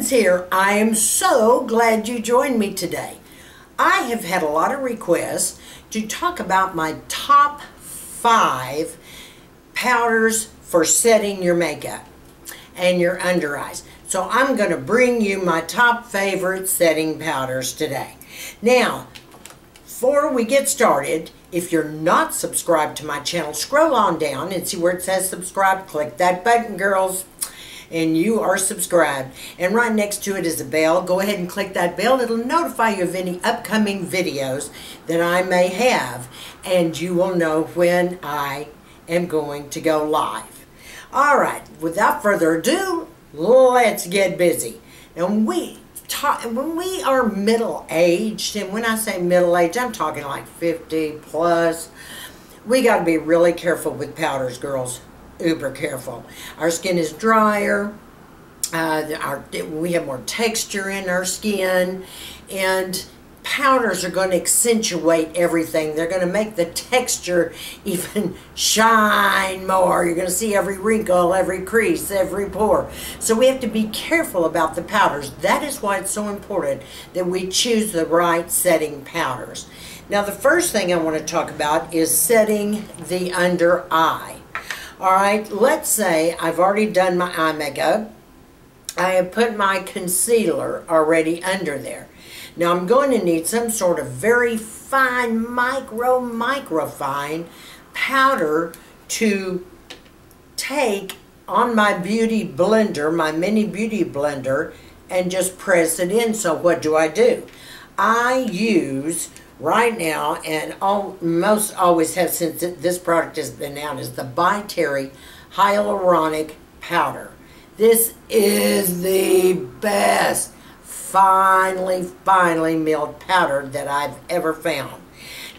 Sharon's here. I am so glad you joined me today. I have had a lot of requests to talk about my top 5 powders for setting your makeup and your under eyes. So I'm going to bring you my top favorite setting powders today. Now, before we get started, if you're not subscribed to my channel, scroll on down and see where it says subscribe. Click that button, girls, and you are subscribed. And right next to it is a bell. Go ahead and click that bell. It'll notify you of any upcoming videos that I may have, and you will know when I am going to go live. All right, without further ado, let's get busy. Now, when we are middle-aged, and when I say middle-aged, I'm talking like 50 plus, we got to be really careful with powders, girls. Uber careful. Our skin is drier, we have more texture in our skin, and powders are going to accentuate everything. They're going to make the texture even shine more. You're going to see every wrinkle, every crease, every pore. So we have to be careful about the powders. That is why it's so important that we choose the right setting powders. Now, the first thing I want to talk about is setting the under eye. Alright, let's say I've already done my eye makeup. I have put my concealer already under there. Now I'm going to need some sort of very fine, microfine powder to take on my beauty blender, my mini beauty blender, and just press it in. So what do? I use right now, and most always have since this product has been out, is the By Terry Hyaluronic Powder. This is the best finely milled powder that I've ever found.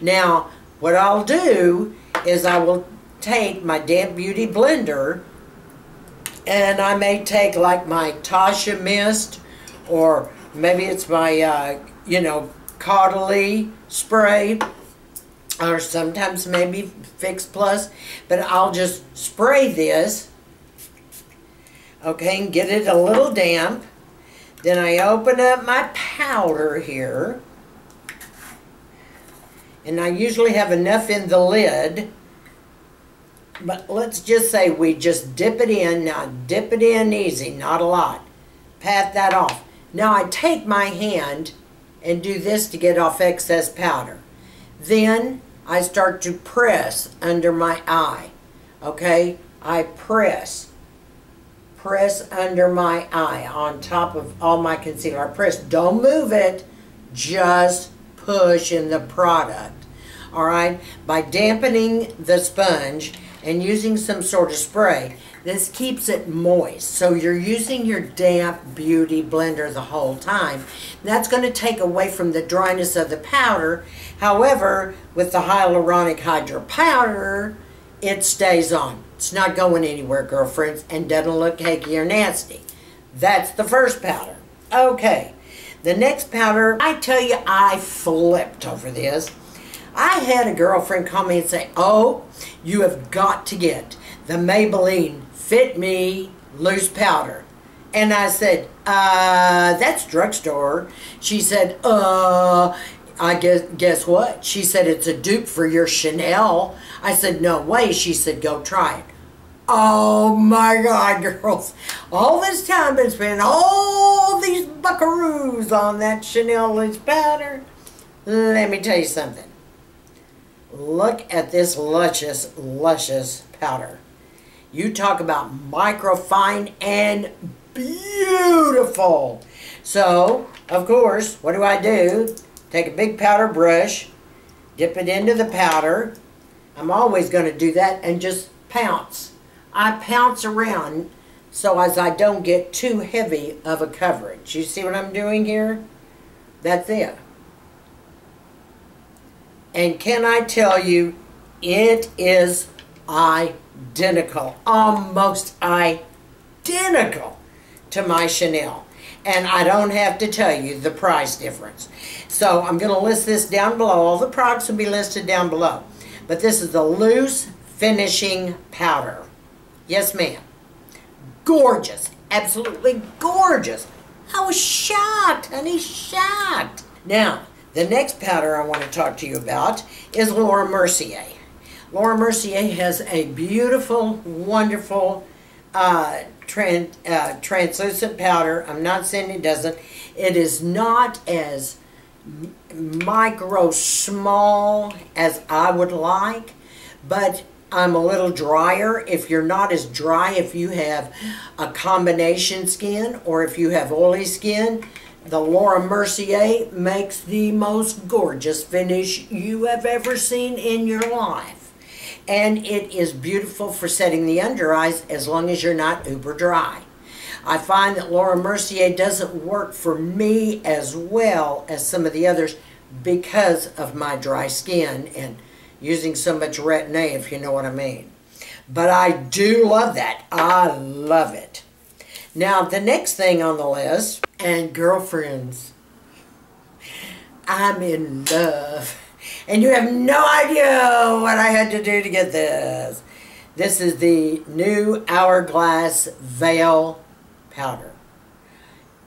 Now, what I'll do is I will take my damp beauty blender, and I may take like my Tasha Mist, or maybe it's my, Caudalie spray, or sometimes maybe Fix Plus, but I'll just spray this, okay, and get it a little damp. Then I open up my powder here, and I usually have enough in the lid, but let's just say we just dip it in. Now dip it in easy, not a lot. Pat that off. Now I take my hand and do this to get off excess powder. Then I start to press under my eye. Okay, I press under my eye on top of all my concealer. I press, don't move it, just push in the product. Alright, by dampening the sponge and using some sort of spray, this keeps it moist. So you're using your damp beauty blender the whole time. That's going to take away from the dryness of the powder. However, with the Hyaluronic Hydra powder, it stays on. It's not going anywhere, girlfriends, and doesn't look cakey or nasty. That's the first powder. Okay, the next powder, I tell you, I flipped over this. I had a girlfriend call me and say, oh, you have got to get the Maybelline Fit Me Loose Powder. And I said, that's drugstore. She said, I guess what? She said, it's a dupe for your Chanel. I said, no way. She said, go try it. Oh my God, girls. All this time I've been spending all these buckaroos on that Chanel loose powder. Let me tell you something. Look at this luscious powder. You talk about microfine and beautiful. So, of course, what do? Take a big powder brush, dip it into the powder. I'm always going to do that, and just pounce. I pounce around so as I don't get too heavy of a coverage. You see what I'm doing here? That's it. And can I tell you, it is identical, almost identical to my Chanel. And I don't have to tell you the price difference. So I'm going to list this down below. All the products will be listed down below. But this is the Loose Finishing Powder. Yes, ma'am. Gorgeous. Absolutely gorgeous. I was shocked, honey, shocked. Now, the next powder I want to talk to you about is Laura Mercier. Laura Mercier has a beautiful, wonderful translucent powder. I'm not saying it doesn't. It is not as micro small as I would like, but I'm a little drier. If you're not as dry, if you have a combination skin or if you have oily skin, the Laura Mercier makes the most gorgeous finish you have ever seen in your life. And it is beautiful for setting the under eyes as long as you're not uber dry. I find that Laura Mercier doesn't work for me as well as some of the others because of my dry skin and using so much Retin-A, if you know what I mean. But I do love that. I love it. Now, the next thing on the list, and girlfriends, I'm in love. And you have no idea what I had to do to get this. This is the new Hourglass Veil Powder.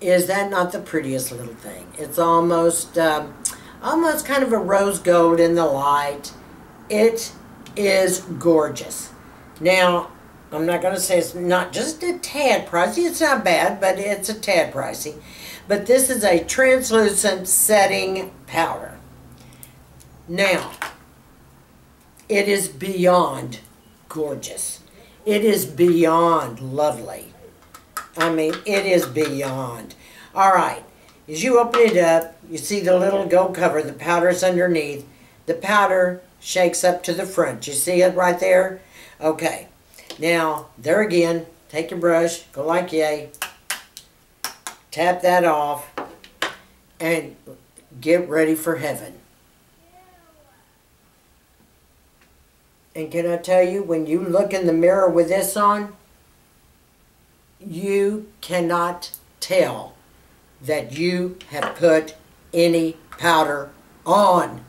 Is that not the prettiest little thing? It's almost kind of a rose gold in the light. It is gorgeous. Now, I'm not going to say it's not just a tad pricey. It's not bad, but it's a tad pricey. But this is a translucent setting powder. Now, it is beyond gorgeous. It is beyond lovely. I mean, it is beyond. All right, as you open it up, you see the little gold cover. The powder's underneath. The powder shakes up to the front. You see it right there? Okay. Now, there again, take your brush, go like yay, tap that off, and get ready for heaven. And can I tell you, when you look in the mirror with this on, you cannot tell that you have put any powder on.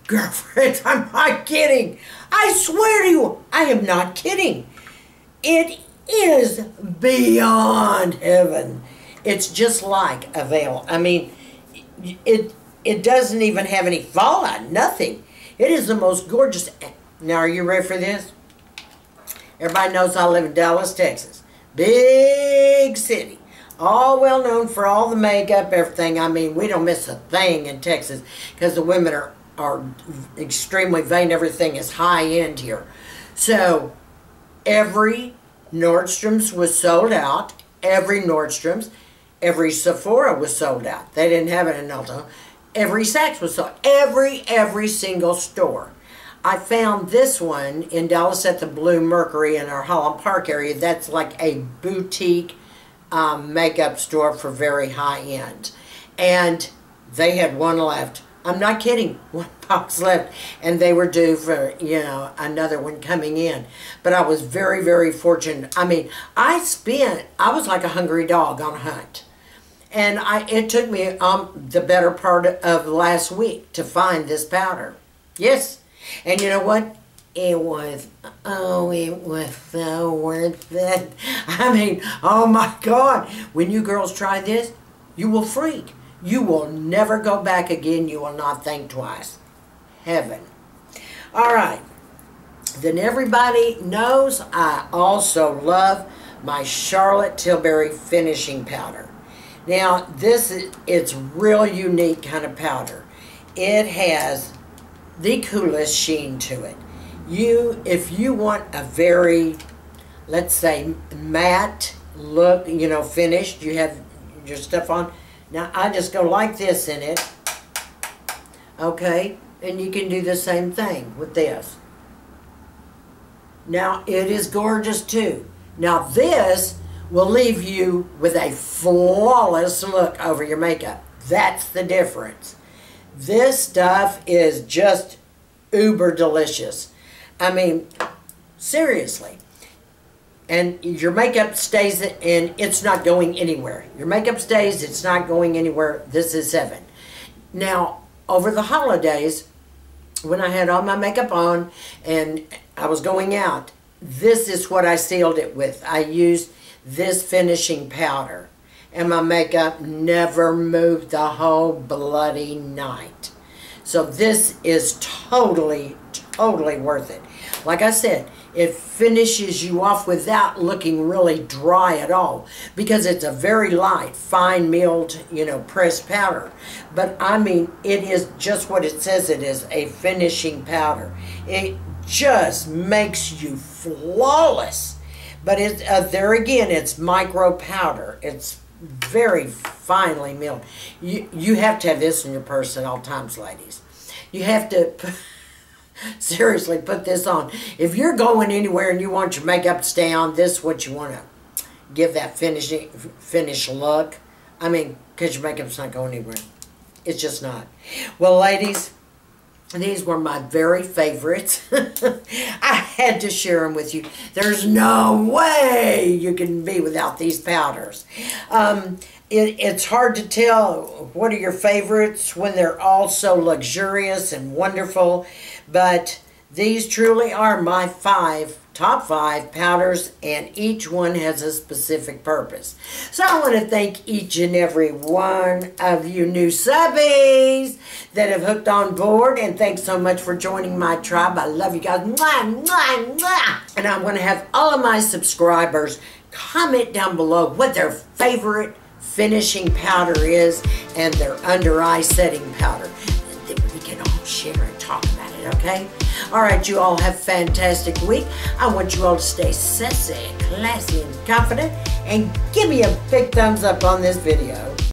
Girlfriends, I'm not kidding. I swear to you, I am not kidding. It is beyond heaven. It's just like a veil. I mean, it doesn't even have any fallout, nothing. It is the most gorgeous. Now, are you ready for this? Everybody knows I live in Dallas, Texas. Big city. All well known for all the makeup, everything. I mean, we don't miss a thing in Texas because the women are extremely vain. Everything is high end here. So, every Nordstrom's was sold out. Every Nordstrom's. Every Sephora was sold out. They didn't have it in Ulta. Every Saks was sold. Every single store. I found this one in Dallas at the Blue Mercury in our Holland Park area. That's like a boutique makeup store for very high end. And they had one left. I'm not kidding. One box left. And they were due for, you know, another one coming in. But I was very, very fortunate. I mean, I was like a hungry dog on a hunt. And it took me the better part of last week to find this powder. Yes. And you know what? It was so worth it. I mean, oh my God. When you girls try this, you will freak. You will never go back again. You will not think twice. Heaven. All right. Then everybody knows I also love my Charlotte Tilbury finishing powder. Now, it's real unique kind of powder. It has the coolest sheen to it. If you want a very, let's say, matte look, you know, finished, you have your stuff on. Now, I just go like this in it, okay? And you can do the same thing with this. Now, it is gorgeous, too. Now, this will leave you with a flawless look over your makeup. That's the difference. This stuff is just uber delicious. I mean, seriously. And your makeup stays and it's not going anywhere. Your makeup stays, it's not going anywhere. This is heaven. Now, over the holidays, when I had all my makeup on and I was going out, this is what I sealed it with. I used this finishing powder. and my makeup never moved the whole bloody night. So this is totally worth it. Like I said, it finishes you off without looking really dry at all, because it's a very light, fine milled, pressed powder. But I mean, it is just what it says it is, a finishing powder. It just makes you flawless. But there again, it's micro powder. It's very finely milled. You have to have this in your purse at all times, ladies. You have to seriously put this on. If you're going anywhere and you want your makeup to stay on, this is what you want to give that finish look. I mean, because your makeup's not going anywhere. It's just not. Well, ladies, these were my very favorites. I had to share them with you. There's no way you can be without these powders. It's hard to tell what are your favorites when they're all so luxurious and wonderful, but these truly are my top five powders, and each one has a specific purpose. So I want to thank each and every one of you new subbies that have hooked on board, and thanks so much for joining my tribe. I love you guys. Mwah, mwah, mwah. And I want to have all of my subscribers comment down below what their favorite finishing powder is and their under eye setting powder. Then we can all share and talk about it, okay? All right, you all have a fantastic week. I want you all to stay sassy, classy, and confident, and give me a big thumbs up on this video.